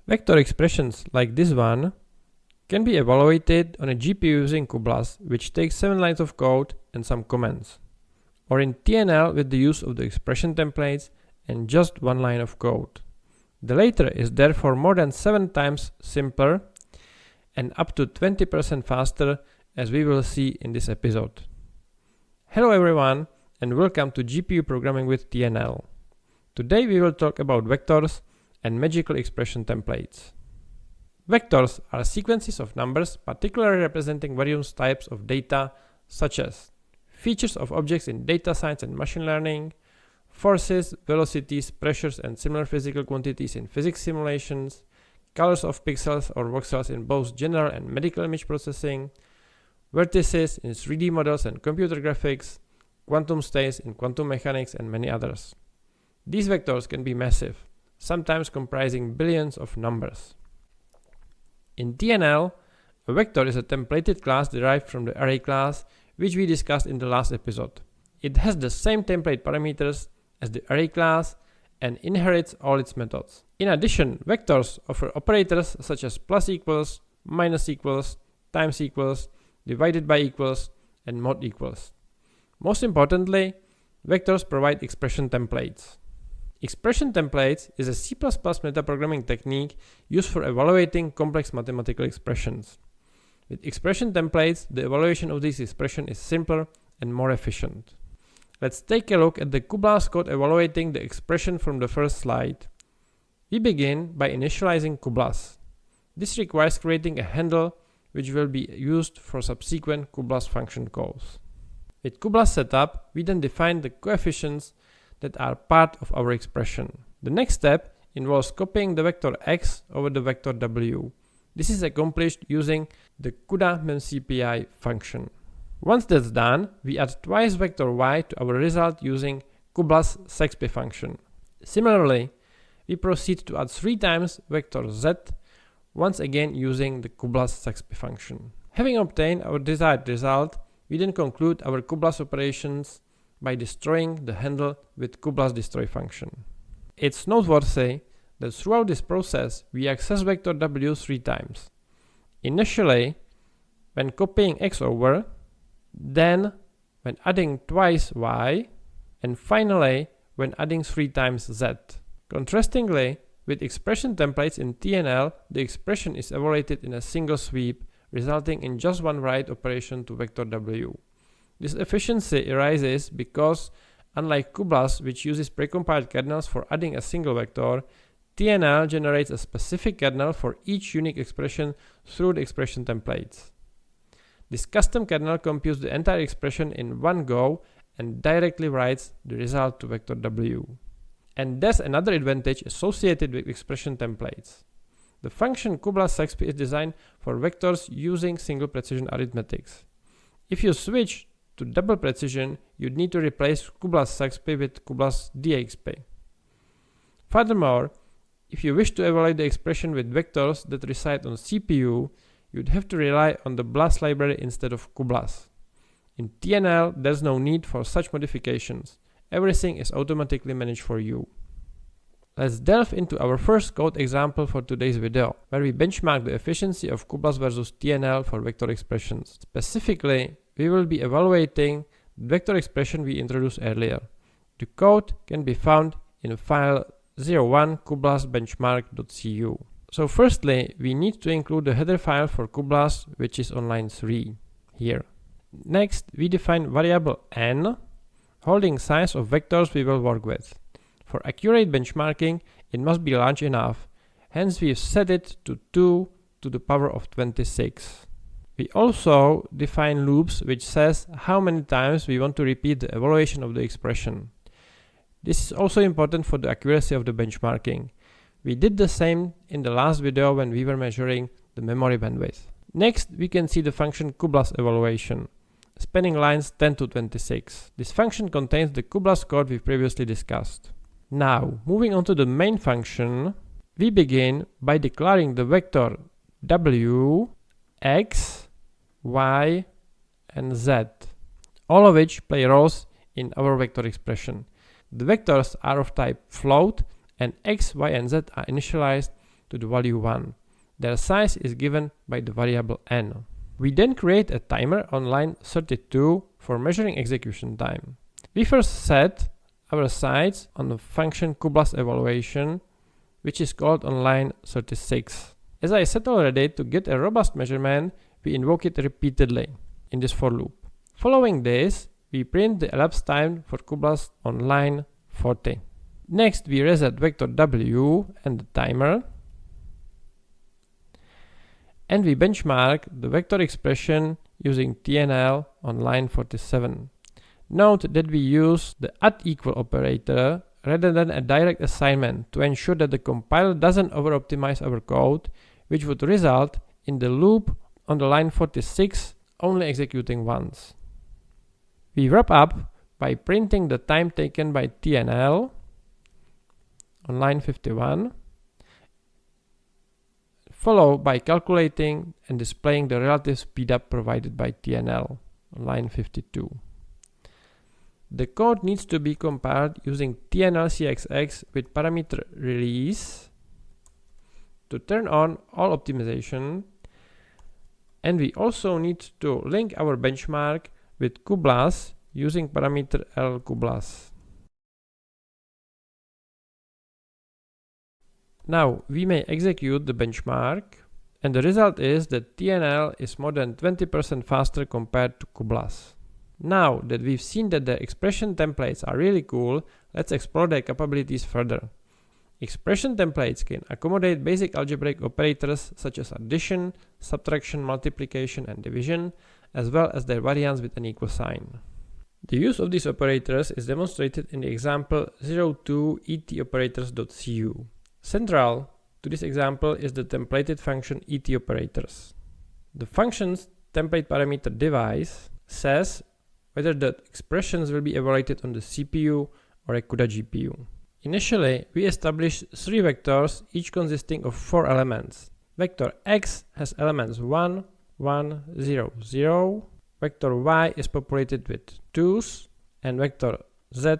Vector expressions like this one can be evaluated on a GPU using cuBLAS, which takes 7 lines of code and some comments, or in TNL with the use of the expression templates and just 1 line of code. The latter is therefore more than 7 times simpler and up to 20% faster, as we will see in this episode. Hello everyone and welcome to GPU Programming with TNL. Today we will talk about vectors and magical expression templates. Vectors are sequences of numbers particularly representing various types of data such as features of objects in data science and machine learning, forces, velocities, pressures and similar physical quantities in physics simulations, colors of pixels or voxels in both general and medical image processing, vertices in 3D models and computer graphics, quantum states in quantum mechanics and many others. These vectors can be massive, sometimes comprising billions of numbers. In TNL, a vector is a templated class derived from the array class, which we discussed in the last episode. It has the same template parameters as the array class and inherits all its methods. In addition, vectors offer operators such as plus equals, minus equals, times equals, divided by equals, and mod equals. Most importantly, vectors provide expression templates. Expression templates is a C++ metaprogramming technique used for evaluating complex mathematical expressions. With expression templates, the evaluation of this expression is simpler and more efficient. Let's take a look at the cuBLAS code evaluating the expression from the first slide. We begin by initializing cuBLAS. This requires creating a handle which will be used for subsequent cuBLAS function calls. With cuBLAS setup, we then define the coefficients that are part of our expression. The next step involves copying the vector x over the vector w. This is accomplished using the cuda-memcpi function. Once that's done, we add twice vector y to our result using cuBLAS sexp function. Similarly, we proceed to add 3 times vector z, once again using the cuBLAS sexp function. Having obtained our desired result, we then conclude our cuBLAS operations by destroying the handle with cuBLAS destroy function. It's noteworthy that throughout this process we access vector w 3 times. Initially, when copying x over, then when adding twice y, and finally when adding 3 times z. Contrastingly, with expression templates in TNL, the expression is evaluated in a single sweep, resulting in just one write operation to vector w. This efficiency arises because, unlike cuBLAS, which uses precompiled kernels for adding a single vector, TNL generates a specific kernel for each unique expression through the expression templates. This custom kernel computes the entire expression in one go and directly writes the result to vector w. And there's another advantage associated with expression templates. The function cuBLAS sexp is designed for vectors using single precision arithmetics. If you switch to double precision, you'd need to replace cuBLAS sexp with cuBLAS dxp. Furthermore, if you wish to evaluate the expression with vectors that reside on CPU, you'd have to rely on the BLAS library instead of cuBLAS. In TNL, there's no need for such modifications. Everything is automatically managed for you. Let's delve into our first code example for today's video, where we benchmark the efficiency of cuBLAS versus TNL for vector expressions. Specifically, we will be evaluating the vector expression we introduced earlier. The code can be found in file 01 cuBLAS benchmark.cu. So firstly, we need to include the header file for cuBLAS, which is on line 3 here. Next, we define variable n, holding size of vectors we will work with. For accurate benchmarking, it must be large enough, hence we've set it to 2 to the power of 26. We also define loops which says how many times we want to repeat the evaluation of the expression. This is also important for the accuracy of the benchmarking. We did the same in the last video when we were measuring the memory bandwidth. Next, we can see the function cuBLAS evaluation, spanning lines 10 to 26. This function contains the cuBLAS code we previously discussed. Now, moving on to the main function, we begin by declaring the vector w, x, y, and z, all of which play roles in our vector expression. The vectors are of type float, and x, y, and z are initialized to the value 1. Their size is given by the variable n. We then create a timer on line 32 for measuring execution time. We first set our size on the function cuBLAS evaluation, which is called on line 36. As I said already, to get a robust measurement, we invoke it repeatedly in this for loop. Following this, we print the elapsed time for cuBLAS on line 40. Next, we reset vector w and the timer, and we benchmark the vector expression using TNL on line 47. Note that we use the @equal operator rather than a direct assignment to ensure that the compiler doesn't over-optimize our code, which would result in the loop on the line 46 only executing once. We wrap up by printing the time taken by TNL on line 51, followed by calculating and displaying the relative speedup provided by TNL on line 52. The code needs to be compiled using TNL CXX with parameter release to turn on all optimization, and we also need to link our benchmark with cuBLAS using parameter L cuBLAS. Now we may execute the benchmark, and the result is that TNL is more than 20% faster compared to cuBLAS. Now that we've seen that the expression templates are really cool, let's explore their capabilities further. Expression templates can accommodate basic algebraic operators such as addition, subtraction, multiplication, and division, as well as their variants with an equal sign. The use of these operators is demonstrated in the example 02 etoperators.cu. Central to this example is the templated function etoperators. The function's template parameter device says whether the expressions will be evaluated on the CPU or a CUDA GPU. Initially, we establish 3 vectors, each consisting of 4 elements. Vector x has elements 1, 1, 0, 0. Vector y is populated with 2's, and vector z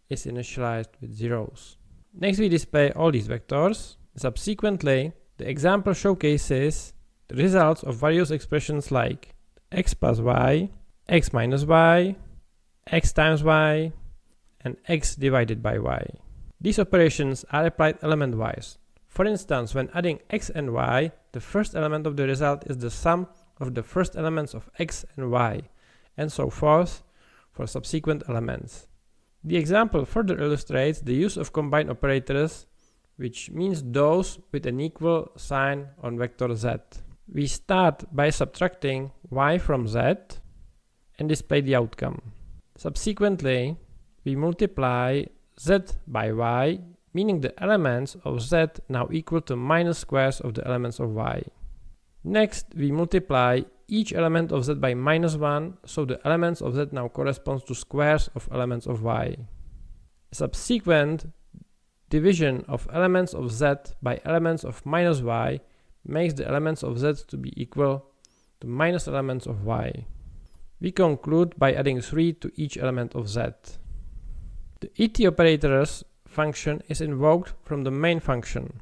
is initialized with 0's. Next, we display all these vectors. Subsequently, the example showcases the results of various expressions like x plus y, x minus y, x times y, and x divided by y. These operations are applied element-wise. For instance, when adding x and y, the first element of the result is the sum of the first elements of x and y, and so forth for subsequent elements. The example further illustrates the use of combined operators, which means those with an equal sign on vector z. We start by subtracting y from z and display the outcome. Subsequently, we multiply z by y, meaning the elements of z now equal to minus squares of the elements of y. Next, we multiply each element of z by minus 1, so the elements of z now corresponds to squares of elements of y. Subsequent division of elements of z by elements of minus y makes the elements of z to be equal to minus elements of y. We conclude by adding 3 to each element of z. The etoperators function is invoked from the main function,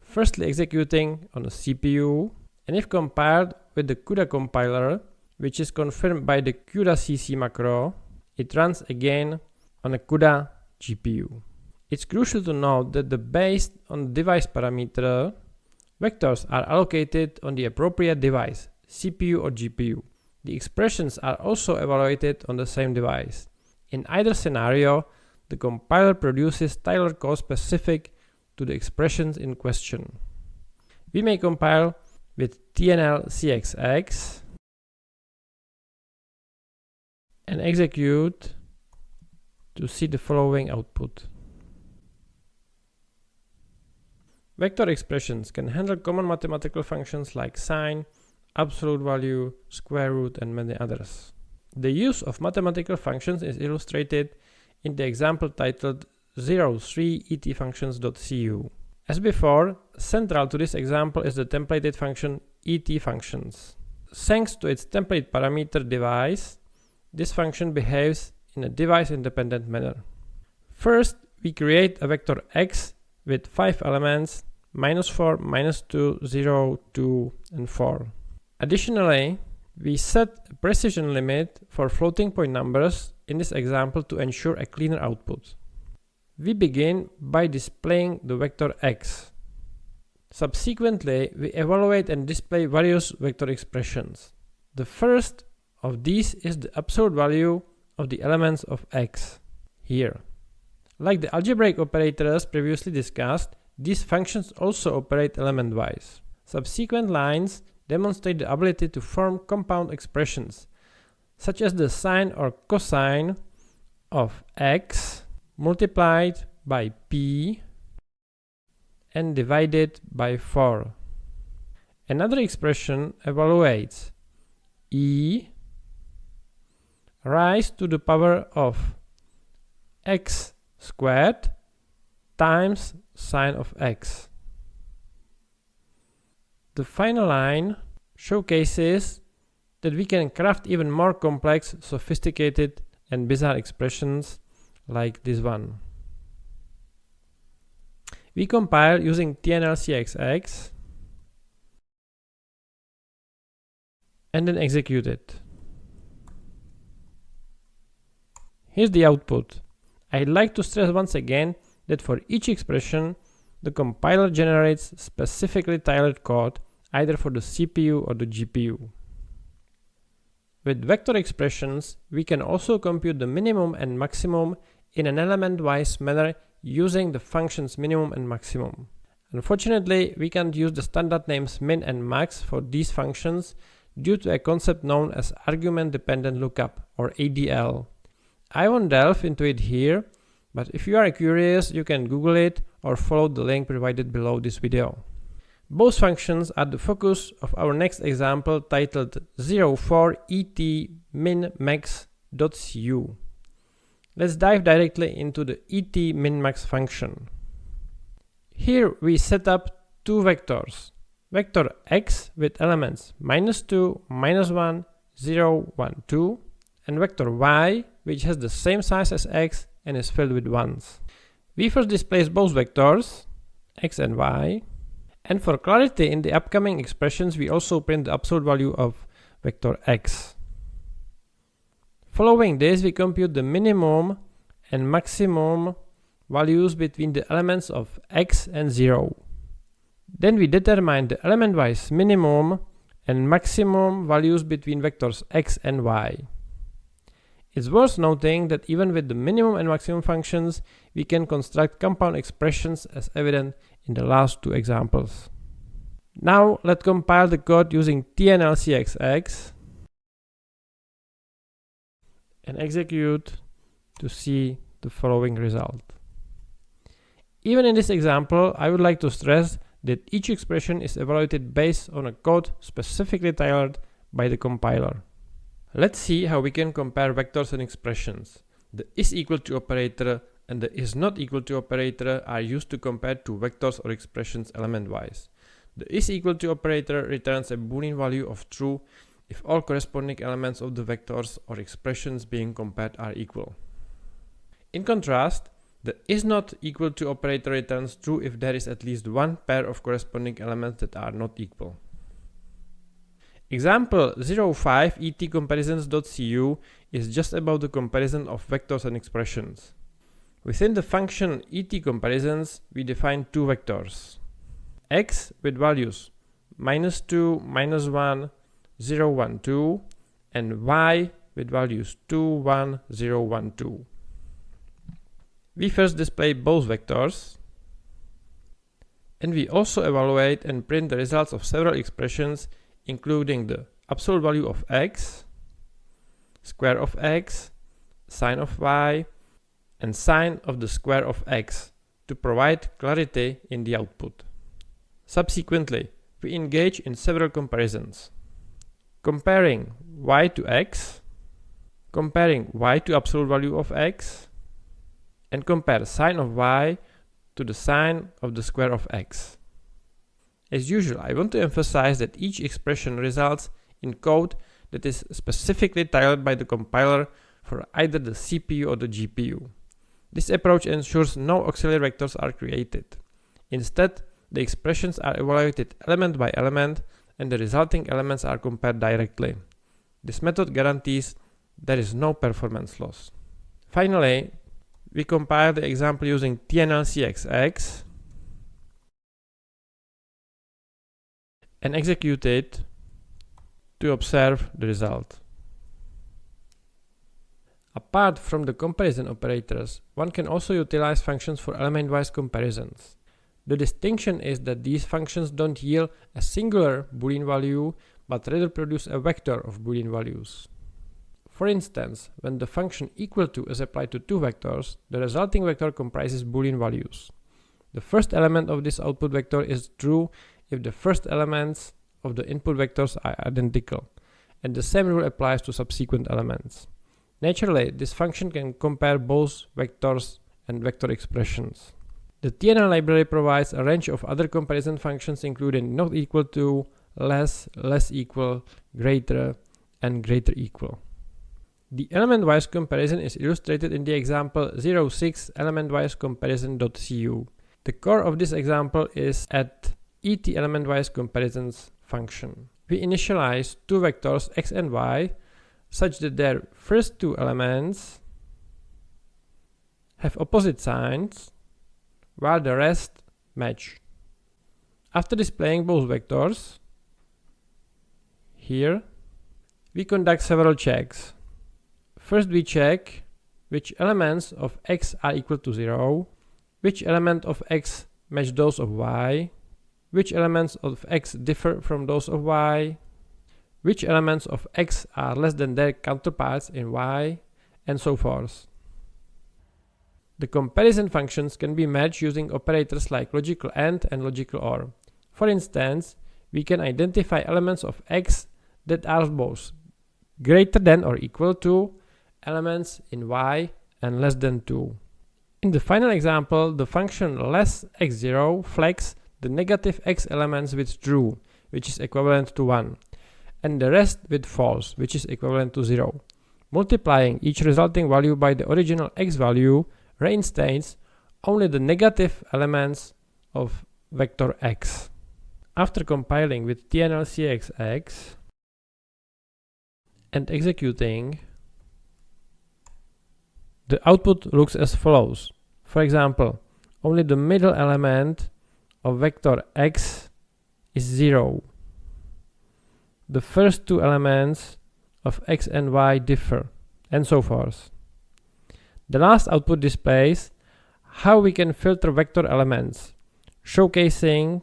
firstly executing on the CPU, and if compared with the CUDA compiler, which is confirmed by the CUDA-cc macro, it runs again on a CUDA GPU. It's crucial to note that based on the device parameter, vectors are allocated on the appropriate device, CPU or GPU. The expressions are also evaluated on the same device. In either scenario, the compiler produces tailored code specific to the expressions in question. We may compile with TNL CXX and execute to see the following output. Vector expressions can handle common mathematical functions like sine, absolute value, square root, and many others. The use of mathematical functions is illustrated in the example titled 03 etfunctions.cu. As before, central to this example is the templated function etfunctions. Thanks to its template parameter device, this function behaves in a device-independent manner. First, we create a vector x with 5 elements -4, -2, 0, 2, and 4. Additionally, we set a precision limit for floating point numbers in this example to ensure a cleaner output. We begin by displaying the vector x. Subsequently, we evaluate and display various vector expressions. The first of these is the absolute value of the elements of x, here. Like the algebraic operators previously discussed, these functions also operate element-wise. Subsequent lines demonstrate the ability to form compound expressions, such as the sine or cosine of x multiplied by p and divided by 4. Another expression evaluates e raised to the power of x squared times sine of x. The final line showcases that we can craft even more complex, sophisticated, and bizarre expressions like this one. We compile using TNL CXX and then execute it. Here's the output. I'd like to stress once again that for each expression, the compiler generates specifically tailored code either for the CPU or the GPU. With vector expressions, we can also compute the minimum and maximum in an element-wise manner using the functions minimum and maximum. Unfortunately, we can't use the standard names min and max for these functions due to a concept known as argument-dependent lookup, or ADL. I won't delve into it here, but if you are curious, you can Google it or follow the link provided below this video. Both functions are the focus of our next example titled 04etminmax.cu. Let's dive directly into the etminmax function. Here we set up two vectors. Vector x with elements -2, -1, 0, 1, 2, and vector y which has the same size as x and is filled with ones. We first displace both vectors, x and y, and for clarity in the upcoming expressions we also print the absolute value of vector x. Following this, we compute the minimum and maximum values between the elements of x and 0. Then we determine the element-wise minimum and maximum values between vectors x and y. It's worth noting that even with the minimum and maximum functions, we can construct compound expressions as evident in the last two examples. Now let's compile the code using TNL CXX and execute to see the following result. Even in this example, I would like to stress that each expression is evaluated based on a code specifically tailored by the compiler. Let's see how we can compare vectors and expressions. The is equal to operator and the is not equal to operator are used to compare two vectors or expressions element-wise. The is equal to operator returns a Boolean value of true if all corresponding elements of the vectors or expressions being compared are equal. In contrast, the is not equal to operator returns true if there is at least one pair of corresponding elements that are not equal. Example 05 etcomparisons.cu is just about the comparison of vectors and expressions. Within the function etcomparisons, we define two vectors. X with values -2, -1, 0, 1, 2, and y with values 2, 1, 0, 1, 2. We first display both vectors, and we also evaluate and print the results of several expressions including the absolute value of x, square of x, sine of y, and sine of the square of x to provide clarity in the output. Subsequently, we engage in several comparisons. Comparing y to x, comparing y to absolute value of x, and compare sine of y to the sine of the square of x. As usual, I want to emphasize that each expression results in code that is specifically tailored by the compiler for either the CPU or the GPU. This approach ensures no auxiliary vectors are created. Instead, the expressions are evaluated element by element and the resulting elements are compared directly. This method guarantees there is no performance loss. Finally, we compile the example using TNL CXX and execute it to observe the result. Apart from the comparison operators, one can also utilize functions for element-wise comparisons. The distinction is that these functions don't yield a singular Boolean value, but rather produce a vector of Boolean values. For instance, when the function equal to is applied to two vectors, the resulting vector comprises Boolean values. The first element of this output vector is true if the first elements of the input vectors are identical, and the same rule applies to subsequent elements. Naturally, this function can compare both vectors and vector expressions. The TNL library provides a range of other comparison functions including not equal to, less, less equal, greater, and greater equal. The element-wise comparison is illustrated in the example 06 element-wise comparison.cu. The core of this example is at et element-wise comparisons function. We initialize two vectors x and y such that their first two elements have opposite signs, while the rest match. After displaying both vectors, here, we conduct several checks. First we check which elements of x are equal to 0, which element of x match those of y, which elements of x differ from those of y, which elements of x are less than their counterparts in y, and so forth. The comparison functions can be matched using operators like logical AND and logical OR. For instance, we can identify elements of x that are both greater than or equal to elements in y and less than 2. In the final example, the function less x0 flags the negative x elements with true, which is equivalent to 1. And the rest with false, which is equivalent to 0. Multiplying each resulting value by the original x value reinstates only the negative elements of vector x. After compiling with TNL CXX and executing, the output looks as follows. For example, only the middle element of vector x is 0. The first two elements of x and y differ, and so forth. The last output displays how we can filter vector elements, showcasing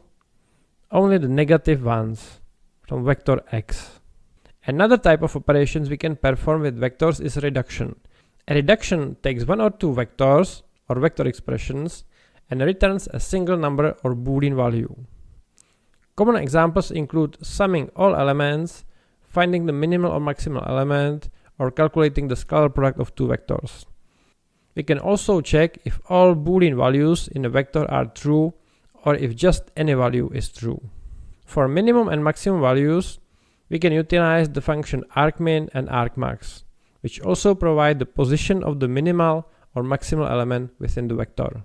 only the negative ones from vector x. Another type of operations we can perform with vectors is reduction. A reduction takes one or two vectors or vector expressions and returns a single number or Boolean value. Common examples include summing all elements, finding the minimal or maximal element, or calculating the scalar product of two vectors. We can also check if all Boolean values in a vector are true or if just any value is true. For minimum and maximum values, we can utilize the function argmin and argmax, which also provide the position of the minimal or maximal element within the vector.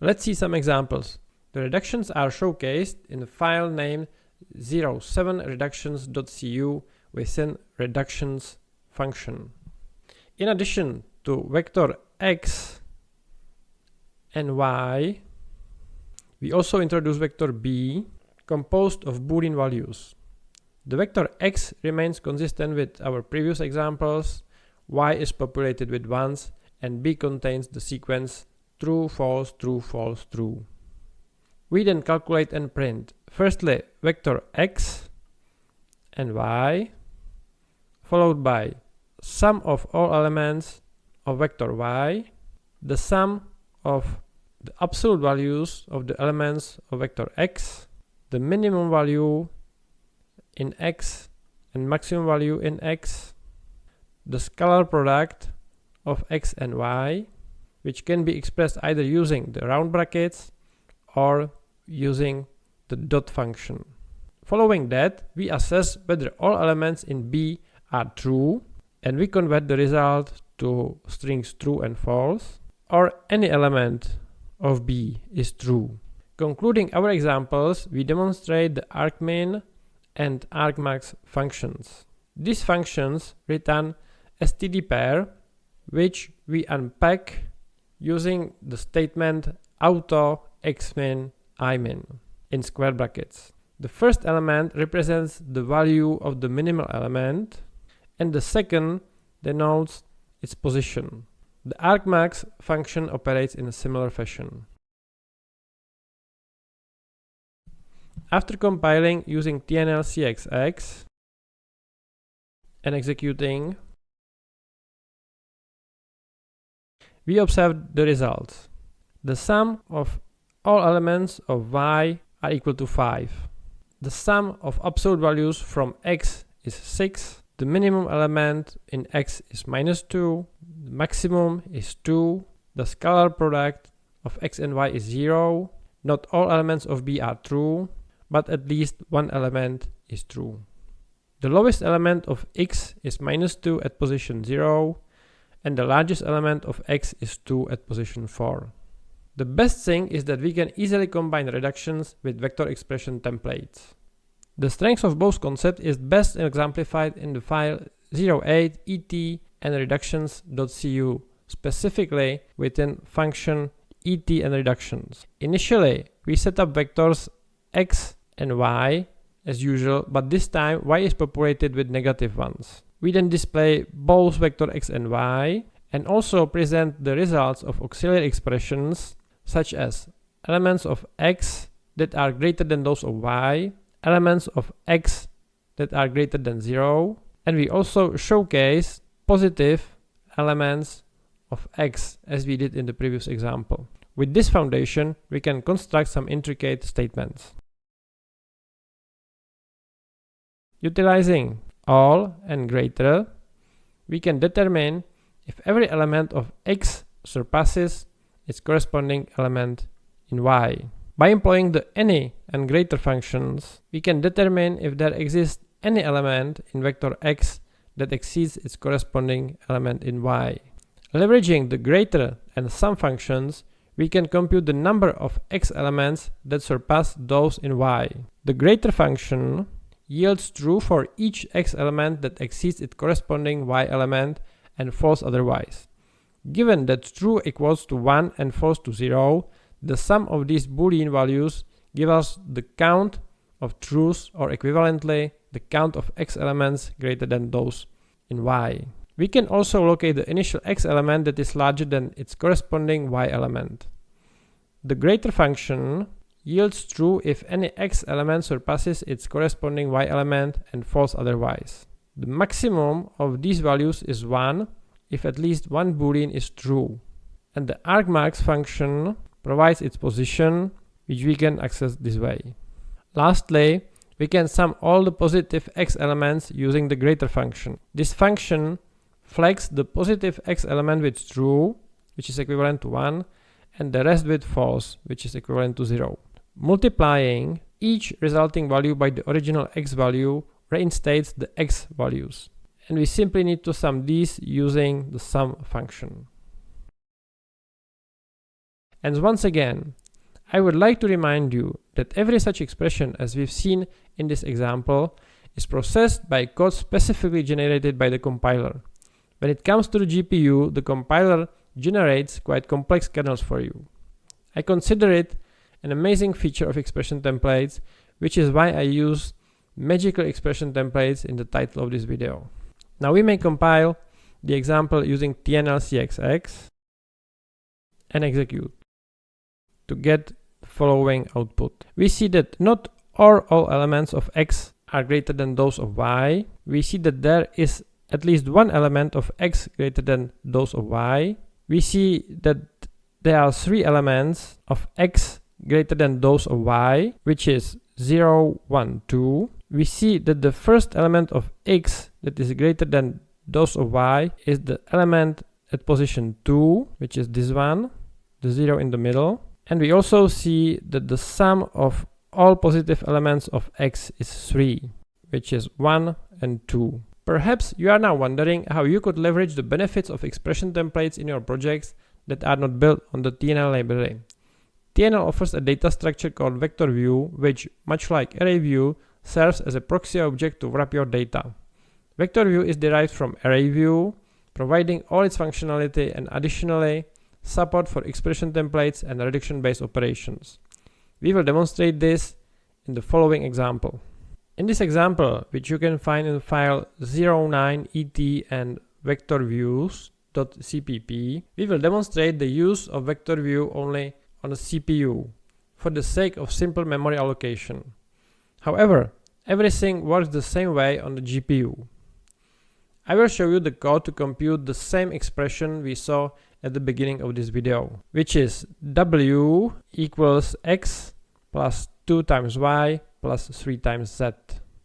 Let's see some examples. The reductions are showcased in the file named 07reductions.cu within reductions function. In addition to vector x and y, we also introduce vector b composed of Boolean values. The vector x remains consistent with our previous examples, y is populated with ones, and b contains the sequence true, false, true, false, true. We then calculate and print firstly vector x and y, followed by sum of all elements of vector y, the sum of the absolute values of the elements of vector x, the minimum value in x and maximum value in x, the scalar product of x and y, which can be expressed either using the round brackets or using the dot function. Following that, we assess whether all elements in B are true, and we convert the result to strings true and false, or any element of B is true. Concluding our examples, we demonstrate the argmin and argmax functions. These functions return std pair, which we unpack using the statement auto xmin imin in square brackets. The first element represents the value of the minimal element, and the second denotes its position. The argmax function operates in a similar fashion. After compiling using TNL cxx and executing, we observe the results. The sum of all elements of y are equal to 5. The sum of absolute values from x is 6. The minimum element in x is -2. The maximum is 2. The scalar product of x and y is 0. Not all elements of B are true, but at least one element is true. The lowest element of x is -2 at position 0, and the largest element of x is 2 at position 4. The best thing is that we can easily combine reductions with vector expression templates. The strength of both concepts is best exemplified in the file 08et and reductions.cu, specifically within function et and reductions. Initially, we set up vectors x and y as usual, but this time y is populated with negative ones. We then display both vector x and y and also present the results of auxiliary expressions such as elements of x that are greater than those of y, elements of x that are greater than 0, and we also showcase positive elements of x as we did in the previous example. With this foundation, we can construct some intricate statements. Utilizing all and greater, we can determine if every element of x surpasses its corresponding element in y. By employing the any and greater functions, we can determine if there exists any element in vector x that exceeds its corresponding element in y. Leveraging the greater and sum functions, we can compute the number of x elements that surpass those in y. The greater function yields true for each x element that exceeds its corresponding y element and false otherwise. Given that true equals to 1 and false to 0, the sum of these Boolean values gives us the count of truths, or equivalently, the count of x elements greater than those in y. We can also locate the initial x element that is larger than its corresponding y element. The greater function yields true if any x element surpasses its corresponding y element and false otherwise. The maximum of these values is 1 if at least one Boolean is true, and the argmax function provides its position, which we can access this way. Lastly, we can sum all the positive x elements using the greater function. This function flags the positive x element with true, which is equivalent to 1, and the rest with false, which is equivalent to 0. Multiplying each resulting value by the original x value reinstates the x values, and we simply need to sum these using the sum function. And once again, I would like to remind you that every such expression as we've seen in this example is processed by code specifically generated by the compiler. When it comes to the GPU, the compiler generates quite complex kernels for you. I consider it an amazing feature of expression templates, which is why I use magical expression templates in the title of this video. Now we may compile the example using TNL cxx and execute to get the following output. We see that not all elements of x are greater than those of y. We see that there is at least one element of x greater than those of y. We see that there are 3 elements of x greater than those of y, which is 0, 1, 2. We see that the first element of x that is greater than those of y is the element at position 2, which is this one, the 0 in the middle. And we also see that the sum of all positive elements of x is 3, which is 1 and 2. Perhaps you are now wondering how you could leverage the benefits of expression templates in your projects that are not built on the TNL library. TNL offers a data structure called vector view, which, much like array view, serves as a proxy object to wrap your data. Vector view is derived from array view, providing all its functionality and additionally support for expression templates and reduction-based operations. We will demonstrate this in the following example. In this example, which you can find in the file 09et and vectorviews.cpp, we will demonstrate the use of vector view only on the CPU for the sake of simple memory allocation. However, everything works the same way on the GPU. I will show you the code to compute the same expression we saw at the beginning of this video, which is w equals x plus 2 times y plus 3 times z.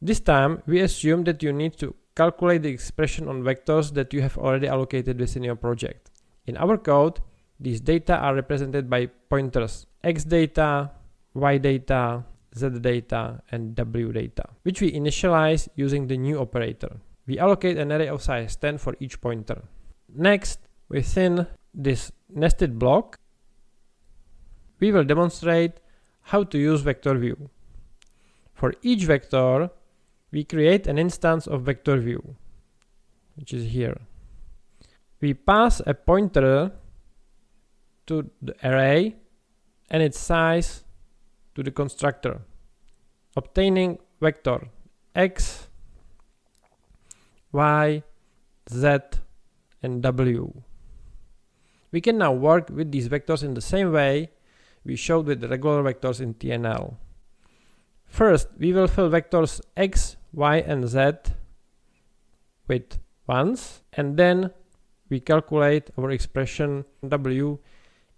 This time we assume that you need to calculate the expression on vectors that you have already allocated within your project. In our code, these data are represented by pointers x data, y data, z data, and w data, which we initialize using the new operator. We allocate an array of size 10 for each pointer. Next, within this nested block, we will demonstrate how to use vector view. For each vector, we create an instance of vector view, which is here. We pass a pointer to the array and its size to the constructor, obtaining vector x, y, z, and w. We can now work with these vectors in the same way we showed with the regular vectors in TNL. First, we will fill vectors x, y, and z with ones, and then we calculate our expression w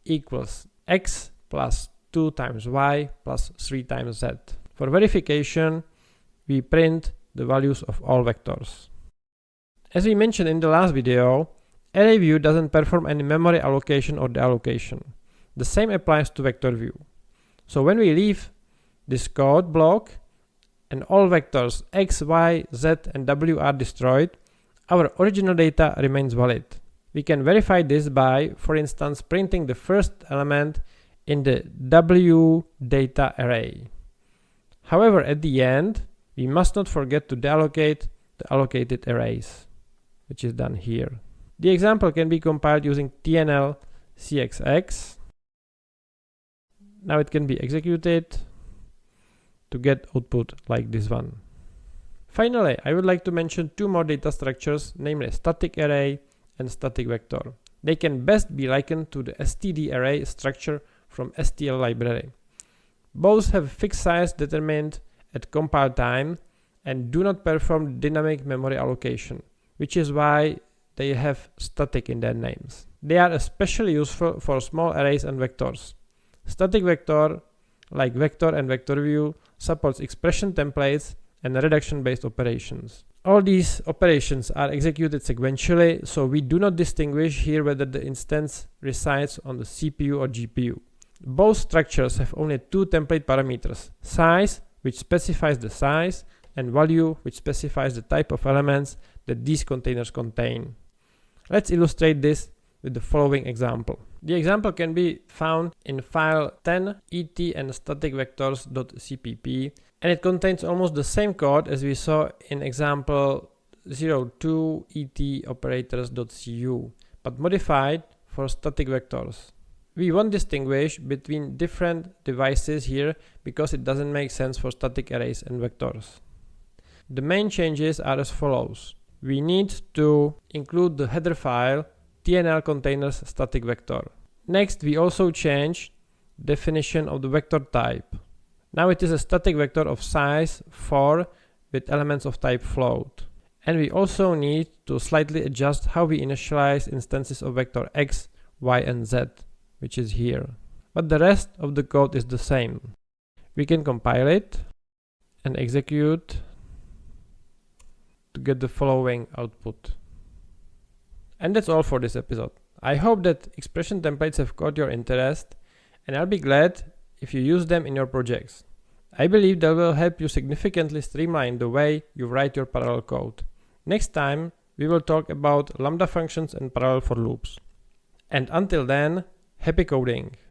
equals x plus 2 times y plus 3 times z. For verification, we print the values of all vectors. As we mentioned in the last video, array view doesn't perform any memory allocation or deallocation. The same applies to vector view. So when we leave this code block and all vectors x, y, z, and w are destroyed, our original data remains valid. We can verify this by, for instance, printing the first element in the w data array. However, at the end, we must not forget to deallocate the allocated arrays, which is done here. The example can be compiled using TNL cxx. Now it can be executed to get output like this one. Finally, I would like to mention two more data structures, namely static array and static vector. They can best be likened to the std array structure from STL library. Both have fixed size determined at compile time and do not perform dynamic memory allocation, which is why they have static in their names. They are especially useful for small arrays and vectors. Static vector, like vector and vector view, supports expression templates and reduction-based operations. All these operations are executed sequentially, so we do not distinguish here whether the instance resides on the CPU or GPU. Both structures have only two template parameters: size, which specifies the size, and value, which specifies the type of elements that these containers contain. Let's illustrate this with the following example. The example can be found in file 10et and staticvectors.cpp, and it contains almost the same code as we saw in example 02et operators.cu, but modified for static vectors. We won't distinguish between different devices here because it doesn't make sense for static arrays and vectors. The main changes are as follows. We need to include the header file TNL containers static vector. Next, we also change definition of the vector type. Now it is a static vector of size 4 with elements of type float. And we also need to slightly adjust how we initialize instances of vector x, y, and z, which is here. But the rest of the code is the same. We can compile it and execute to get the following output. And that's all for this episode. I hope that expression templates have caught your interest, and I'll be glad if you use them in your projects. I believe they will help you significantly streamline the way you write your parallel code. Next time, we will talk about lambda functions and parallel for loops. And until then, happy coding!